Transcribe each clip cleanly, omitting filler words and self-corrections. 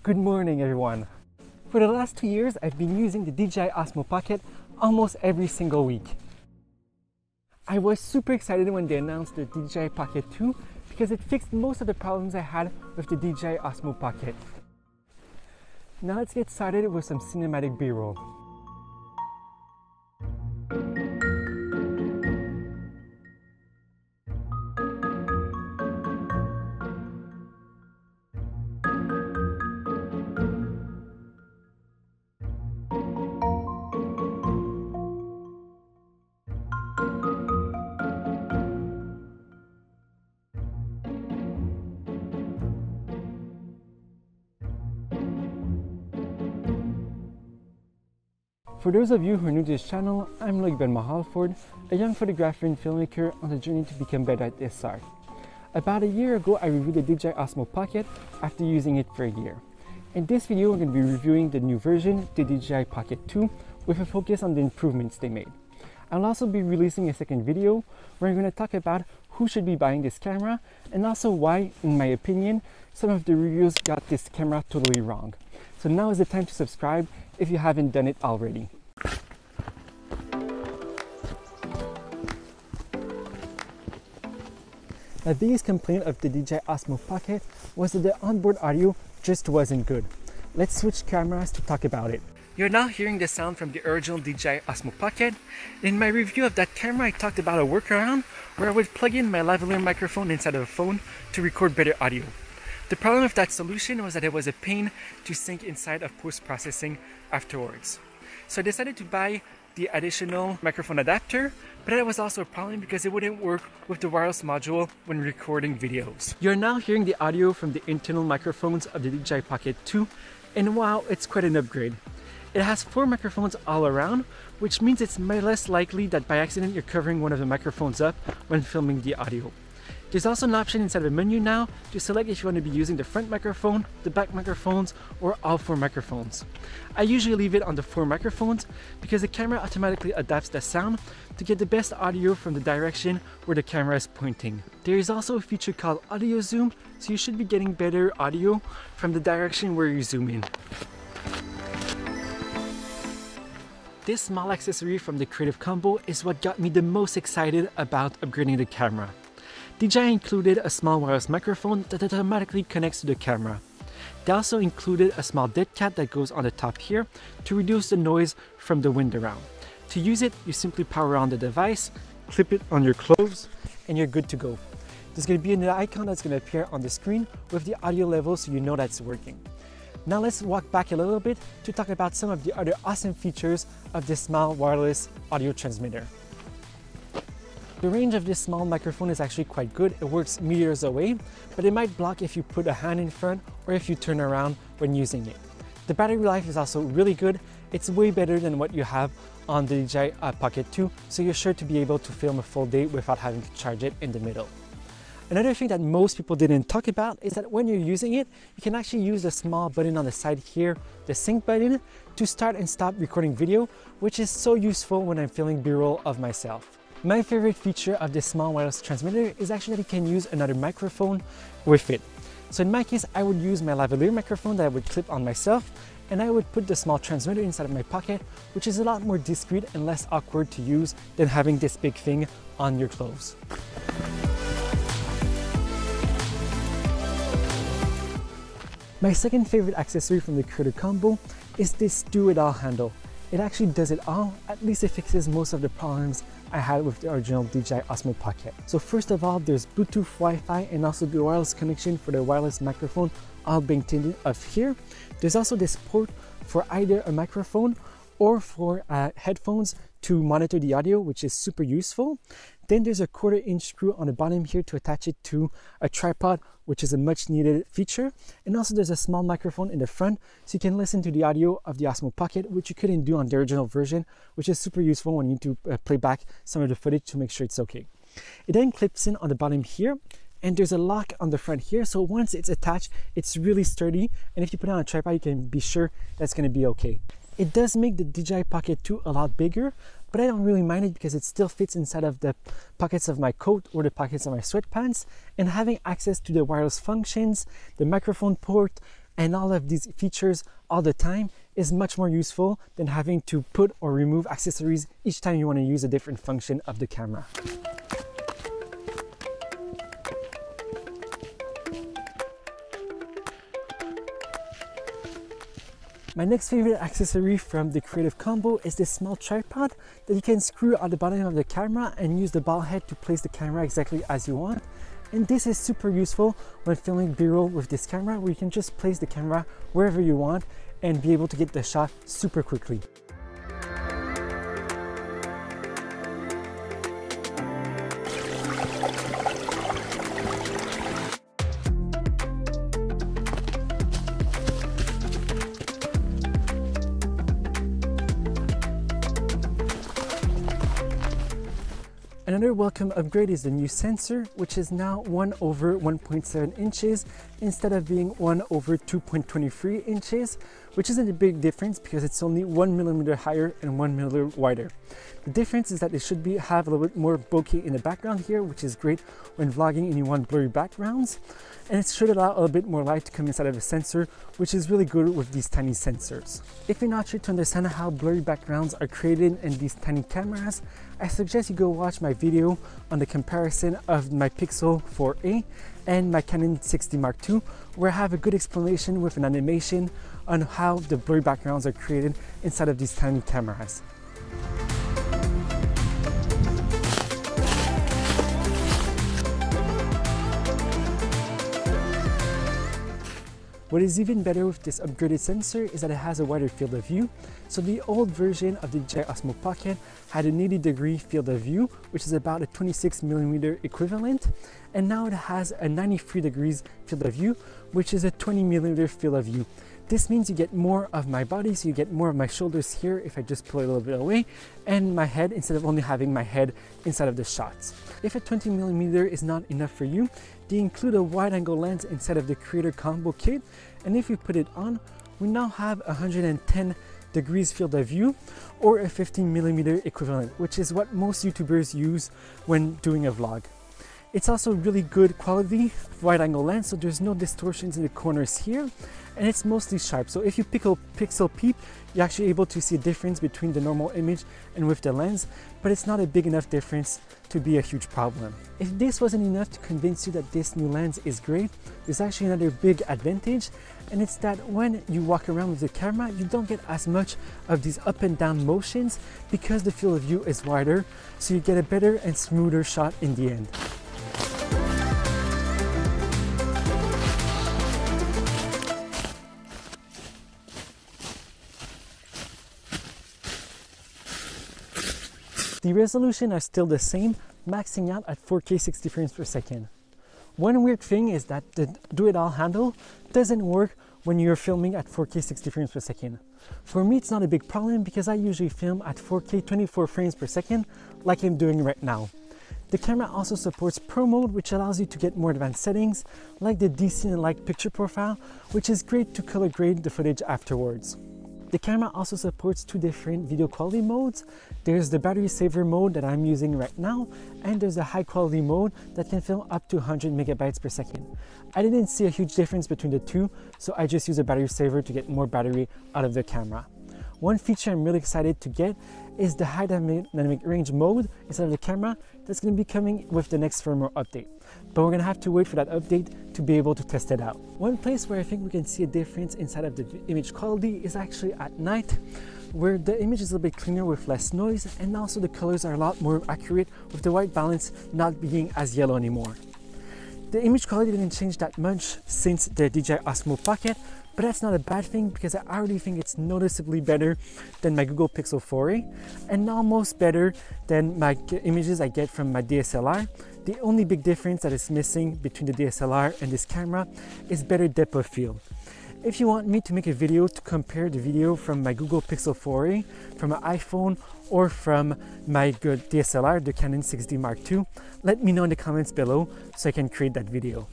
Good morning everyone! For the last 2 years, I've been using the DJI Osmo Pocket almost every single week. I was super excited when they announced the DJI Pocket 2 because it fixed most of the problems I had with the DJI Osmo Pocket. Now let's get started with some cinematic B-roll. For those of you who are new to this channel, I'm Bellemare-Alford, a young photographer and filmmaker on the journey to become better at this art. About a year ago, I reviewed the DJI Osmo Pocket after using it for a year. In this video, we're going to be reviewing the new version, the DJI Pocket 2, with a focus on the improvements they made. I'll also be releasing a second video where I'm going to talk about who should be buying this camera and also why, in my opinion, some of the reviews got this camera totally wrong. So now is the time to subscribe if you haven't done it already. The biggest complaint of the DJI Osmo Pocket was that the onboard audio just wasn't good. Let's switch cameras to talk about it. You're now hearing the sound from the original DJI Osmo Pocket. In my review of that camera, I talked about a workaround where I would plug in my lavalier microphone inside of a phone to record better audio. The problem with that solution was that it was a pain to sync inside of post-processing afterwards. So I decided to buy the additional microphone adapter, but that was also a problem because it wouldn't work with the wireless module when recording videos. You're now hearing the audio from the internal microphones of the DJI Pocket 2, and wow, it's quite an upgrade. It has 4 microphones all around, which means it's much less likely that by accident you're covering one of the microphones up when filming the audio. There's also an option inside of the menu now to select if you want to be using the front microphone, the back microphones, or all 4 microphones. I usually leave it on the 4 microphones because the camera automatically adapts the sound to get the best audio from the direction where the camera is pointing. There is also a feature called audio zoom, so you should be getting better audio from the direction where you zoom in. This small accessory from the Creative Combo is what got me the most excited about upgrading the camera. DJI included a small wireless microphone that automatically connects to the camera. They also included a small dead cat that goes on the top here to reduce the noise from the wind around. To use it, you simply power on the device, clip it on your clothes, and you're good to go. There's going to be an icon that's going to appear on the screen with the audio level so you know that's working. Now let's walk back a little bit to talk about some of the other awesome features of this small wireless audio transmitter. The range of this small microphone is actually quite good. It works meters away, but it might block if you put a hand in front or if you turn around when using it. The battery life is also really good. It's way better than what you have on the DJI Pocket 2, so you're sure to be able to film a full day without having to charge it in the middle. Another thing that most people didn't talk about is that when you're using it, you can actually use the small button on the side here, the sync button, to start and stop recording video, which is so useful when I'm filming B-roll of myself. My favorite feature of this small wireless transmitter is actually that you can use another microphone with it. So in my case, I would use my lavalier microphone that I would clip on myself, and I would put the small transmitter inside of my pocket, which is a lot more discreet and less awkward to use than having this big thing on your clothes. My second favorite accessory from the Creative Combo is this do-it-all handle. It actually does it all, at least it fixes most of the problems I had with the original DJI Osmo Pocket. So first of all, there's Bluetooth, Wi-Fi, and also the wireless connection for the wireless microphone all baked in of here. There's also this port for either a microphone or for headphones to monitor the audio, which is super useful. Then there's a 1/4 inch screw on the bottom here to attach it to a tripod, which is a much needed feature. And also there's a small microphone in the front so you can listen to the audio of the Osmo Pocket, which you couldn't do on the original version, which is super useful when you need to play back some of the footage to make sure it's okay. It then clips in on the bottom here, and there's a lock on the front here, so once it's attached, it's really sturdy, and if you put it on a tripod, you can be sure that's going to be okay. It does make the DJI Pocket 2 a lot bigger, but I don't really mind it because it still fits inside of the pockets of my coat or the pockets of my sweatpants, and having access to the wireless functions, the microphone port, and all of these features all the time is much more useful than having to put or remove accessories each time you want to use a different function of the camera. My next favorite accessory from the Creative Combo is this small tripod that you can screw at the bottom of the camera and use the ball head to place the camera exactly as you want. And this is super useful when filming B-roll with this camera, where you can just place the camera wherever you want and be able to get the shot super quickly. Another welcome upgrade is the new sensor, which is now 1/1.7 inches instead of being 1/2.23 inches, which isn't a big difference because it's only 1 millimeter higher and 1 millimeter wider. The difference is that it should have a little bit more bokeh in the background here, which is great when vlogging and you want blurry backgrounds. And it should allow a little bit more light to come inside of a sensor, which is really good with these tiny sensors. If you're not sure to understand how blurry backgrounds are created in these tiny cameras, I suggest you go watch my video on the comparison of my Pixel 4a and my Canon 6D Mark II, where I have a good explanation with an animation on how the blurry backgrounds are created inside of these tiny cameras. What is even better with this upgraded sensor is that it has a wider field of view. So the old version of the DJI Osmo Pocket had an 80-degree field of view, which is about a 26mm equivalent. And now it has a 93 degrees field of view, which is a 20mm field of view. This means you get more of my body, so you get more of my shoulders here if I just pull it a little bit away, and my head instead of only having my head inside of the shots. If a 20mm is not enough for you, they include a wide-angle lens inside of the Creator Combo Kit, and if you put it on, we now have 110 degrees field of view or a 15mm equivalent, which is what most YouTubers use when doing a vlog. It's also really good quality wide-angle lens, so there's no distortions in the corners here, and it's mostly sharp. So if you pixel peep, you're actually able to see a difference between the normal image and with the lens, but it's not a big enough difference to be a huge problem. If this wasn't enough to convince you that this new lens is great, there's actually another big advantage, and it's that when you walk around with the camera, you don't get as much of these up and down motions because the field of view is wider, so you get a better and smoother shot in the end. The resolution are still the same, maxing out at 4K 60 frames per second. One weird thing is that the do-it-all handle doesn't work when you're filming at 4K 60 frames per second. For me, it's not a big problem because I usually film at 4K 24 frames per second like I'm doing right now. The camera also supports Pro Mode, which allows you to get more advanced settings like the descent-like picture profile, which is great to color grade the footage afterwards. The camera also supports two different video quality modes. There's the battery saver mode that I'm using right now, and there's the high quality mode that can film up to 100 megabytes per second. I didn't see a huge difference between the two, so I just use a battery saver to get more battery out of the camera. One feature I'm really excited to get is the high dynamic range mode inside of the camera that's going to be coming with the next firmware update. But we're going to have to wait for that update to be able to test it out. One place where I think we can see a difference inside of the image quality is actually at night, where the image is a little bit cleaner with less noise, and also the colors are a lot more accurate with the white balance not being as yellow anymore. The image quality didn't change that much since the DJI Osmo Pocket, but that's not a bad thing because I already think it's noticeably better than my Google Pixel 4a and almost better than my images I get from my DSLR. The only big difference that is missing between the DSLR and this camera is better depth of field. If you want me to make a video to compare the video from my Google Pixel 4a, from my iPhone, or from my good DSLR, the Canon 6D Mark II, let me know in the comments below so I can create that video.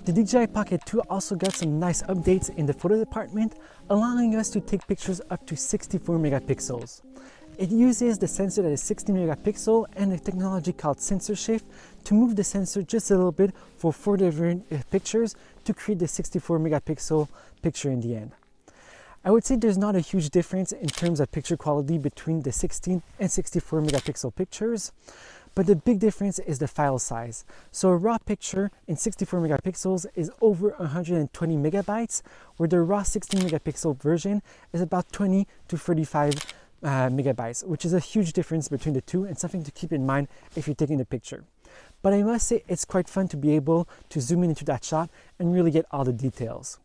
The DJI Pocket 2 also got some nice updates in the photo department, allowing us to take pictures up to 64 megapixels. It uses the sensor that is 16 megapixel and a technology called sensor shift to move the sensor just a little bit for 4 different pictures to create the 64 megapixel picture in the end. I would say there's not a huge difference in terms of picture quality between the 16 and 64 megapixel pictures, but the big difference is the file size. So a raw picture in 64 megapixels is over 120 megabytes, where the raw 16 megapixel version is about 20 to 35 megabytes, which is a huge difference between the two and something to keep in mind if you're taking the picture. But I must say it's quite fun to be able to zoom in into that shot and really get all the details.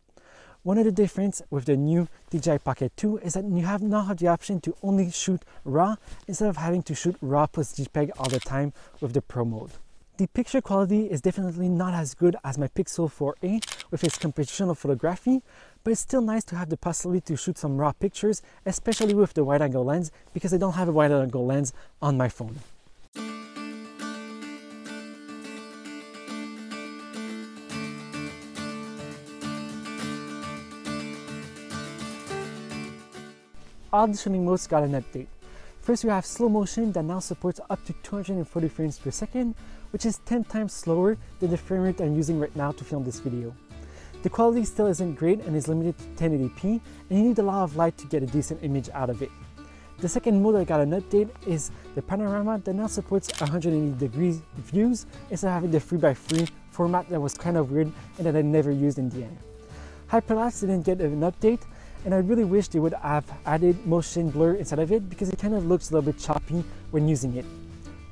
One of the differences with the new DJI Pocket 2 is that you now have the option to only shoot RAW instead of having to shoot RAW plus JPEG all the time with the Pro mode. The picture quality is definitely not as good as my Pixel 4a with its computational photography, but it's still nice to have the possibility to shoot some RAW pictures, especially with the wide-angle lens, because I don't have a wide-angle lens on my phone. All the shooting modes got an update. First, we have slow motion that now supports up to 240 frames per second, which is 10 times slower than the frame rate I'm using right now to film this video. The quality still isn't great and is limited to 1080p, and you need a lot of light to get a decent image out of it. The second mode that got an update is the Panorama that now supports 180 degrees views instead of having the 3x3 format that was kind of weird and that I never used in the end. Hyperlapse didn't get an update, and I really wish they would have added motion blur inside of it because it kind of looks a little bit choppy when using it.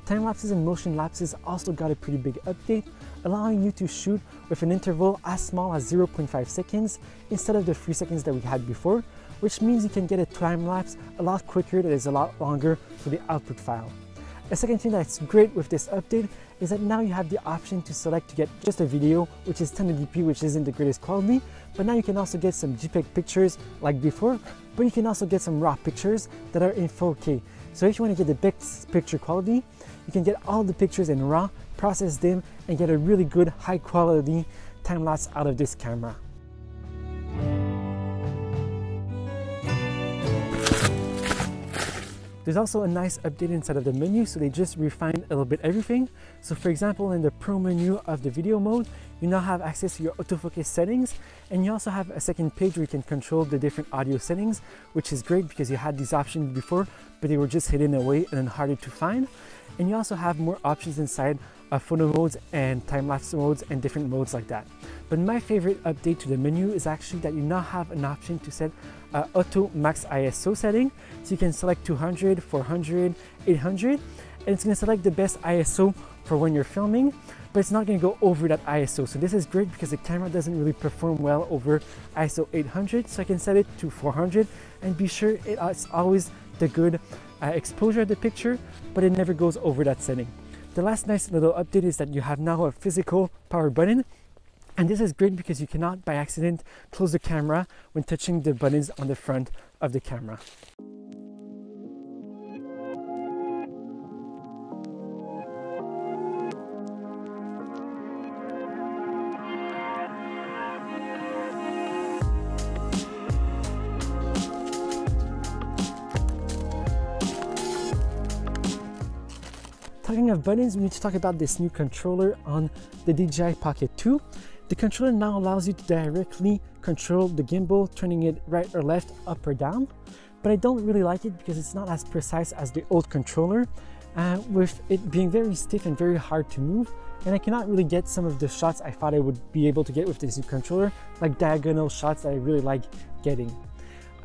Time lapses and motion lapses also got a pretty big update, allowing you to shoot with an interval as small as 0.5 seconds instead of the 3 seconds that we had before, which means you can get a time lapse a lot quicker that is a lot longer for the output file. A second thing that's great with this update is that now you have the option to select to get just a video, which is 1080p, which isn't the greatest quality, but now you can also get some JPEG pictures like before, but you can also get some RAW pictures that are in 4K. So if you want to get the best picture quality, you can get all the pictures in RAW, process them, and get a really good high quality time lapse out of this camera. There's also a nice update inside of the menu, so they just refined a little bit everything. So for example, in the Pro menu of the video mode, you now have access to your autofocus settings, and you also have a second page where you can control the different audio settings, which is great because you had these options before, but they were just hidden away and then harder to find. And you also have more options inside of photo modes and time-lapse modes and different modes like that. But my favorite update to the menu is actually that you now have an option to set auto max ISO setting. So you can select 200, 400, 800, and it's going to select the best ISO for when you're filming, but it's not going to go over that ISO. So this is great because the camera doesn't really perform well over ISO 800, so I can set it to 400 and be sure it's always the good exposure of the picture, but it never goes over that setting. The last nice little update is that you have now a physical power button, and this is great because you cannot by accident close the camera when touching the buttons on the front of the camera. Talking of buttons, we need to talk about this new controller on the DJI Pocket 2. The controller now allows you to directly control the gimbal, turning it right or left, up or down. But I don't really like it because it's not as precise as the old controller, with it being very stiff and very hard to move. And I cannot really get some of the shots I thought I would be able to get with this new controller, like diagonal shots that I really like getting.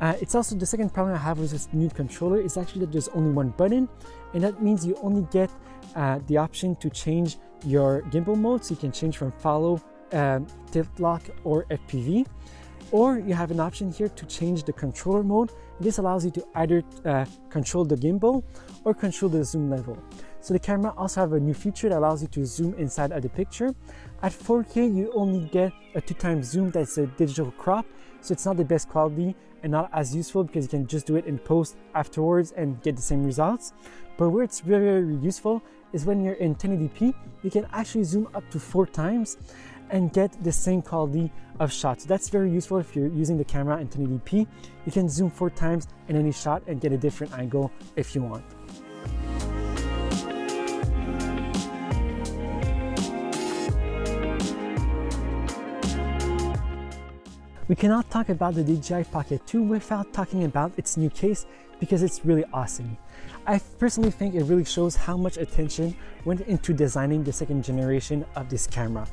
It's also the second problem I have with this new controller is actually that there's only one button, and that means you only get the option to change your gimbal mode, so you can change from follow, tilt lock, or FPV, or you have an option here to change the controller mode. This allows you to either control the gimbal or control the zoom level. So the camera also have a new feature that allows you to zoom inside of the picture. At 4K, you only get a 2x zoom that's a digital crop, so it's not the best quality and not as useful because you can just do it in post afterwards and get the same results. But where it's very, very useful is when you're in 1080p, you can actually zoom up to 4 times, and get the same quality of shots. That's very useful if you're using the camera in 1080p. You can zoom 4 times in any shot and get a different angle if you want. We cannot talk about the DJI Pocket 2 without talking about its new case because it's really awesome. I personally think it really shows how much attention went into designing the second generation of this camera.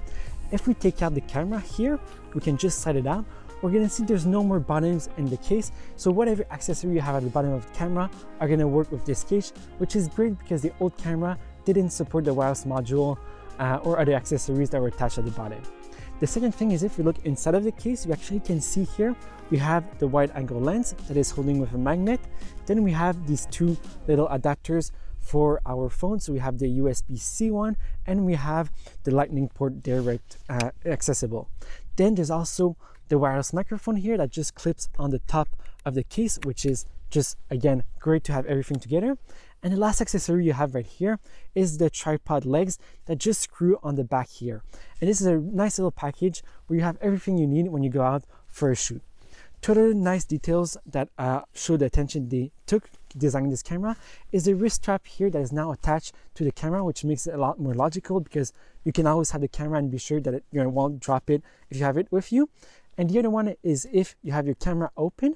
If we take out the camera here, we can just slide it out. We're gonna see there's no more buttons in the case, so whatever accessory you have at the bottom of the camera are gonna work with this case, which is great because the old camera didn't support the wireless module or other accessories that were attached at the bottom. The second thing is if you look inside of the case, you actually can see here, we have the wide angle lens that is holding with a magnet. Then we have these 2 little adapters for our phone. So we have the USB-C one and we have the lightning port direct accessible. Then there's also the wireless microphone here that just clips on the top of the case, which is just, again, great to have everything together. And the last accessory you have right here is the tripod legs that just screw on the back here. And this is a nice little package where you have everything you need when you go out for a shoot. 2 other nice details that show the attention they took designing this camera is the wrist strap here that is now attached to the camera, which makes it a lot more logical because you can always have the camera and be sure that you won't drop it if you have it with you. And the other one is if you have your camera open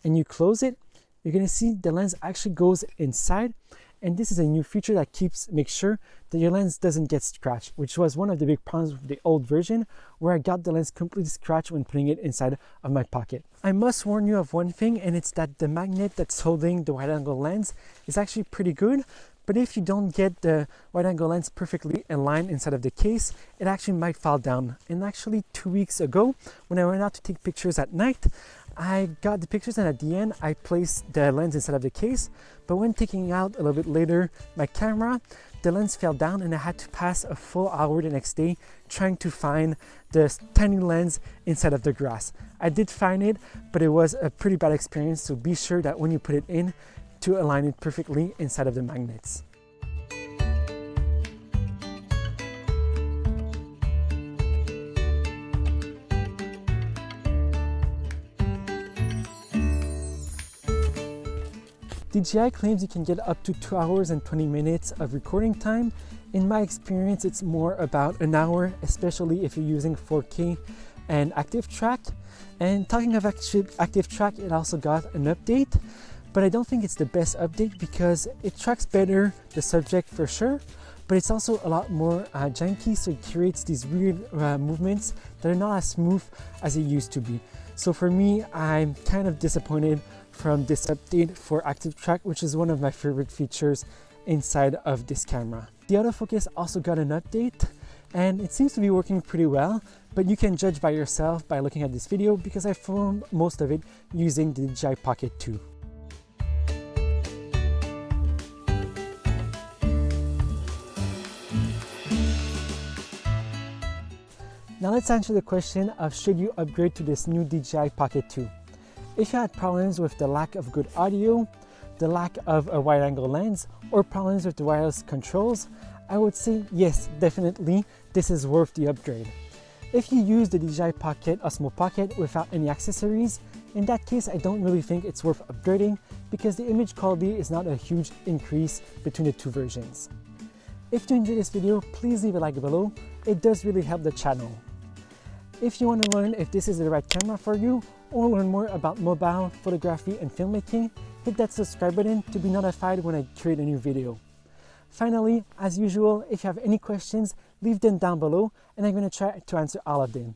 and you close it, you're going to see the lens actually goes inside, and this is a new feature that makes sure that your lens doesn't get scratched, which was one of the big problems with the old version where I got the lens completely scratched when putting it inside of my pocket. I must warn you of one thing, and it's that the magnet that's holding the wide angle lens is actually pretty good, but if you don't get the wide angle lens perfectly aligned inside of the case, it actually might fall down. And actually 2 weeks ago, when I went out to take pictures at night, I got the pictures and at the end I placed the lens inside of the case, but when taking out a little bit later my camera, the lens fell down and I had to pass a full hour the next day trying to find the tiny lens inside of the grass. I did find it, but it was a pretty bad experience, so be sure that when you put it in to align it perfectly inside of the magnets. DJI claims you can get up to 2 hours and 20 minutes of recording time. In my experience, it's more about an hour, especially if you're using 4K and active track. And talking of active track, it also got an update, but I don't think it's the best update because it tracks better the subject for sure, but it's also a lot more janky, so it creates these weird movements that are not as smooth as it used to be. So for me, I'm kind of disappointed from this update for active track, which is one of my favorite features inside of this camera. The autofocus also got an update and it seems to be working pretty well, but you can judge by yourself by looking at this video because I filmed most of it using the DJI Pocket 2. Now let's answer the question of should you upgrade to this new DJI Pocket 2. If you had problems with the lack of good audio, the lack of a wide angle lens, or problems with the wireless controls, I would say yes, definitely, this is worth the upgrade. If you use the DJI Osmo Pocket without any accessories, in that case I don't really think it's worth upgrading because the image quality is not a huge increase between the 2 versions. If you enjoyed this video, please leave a like below, it does really help the channel. If you want to learn if this is the right camera for you, or learn more about mobile photography and filmmaking, hit that subscribe button to be notified when I create a new video. Finally, as usual, if you have any questions, leave them down below and I'm going to try to answer all of them.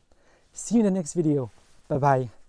See you in the next video. Bye bye.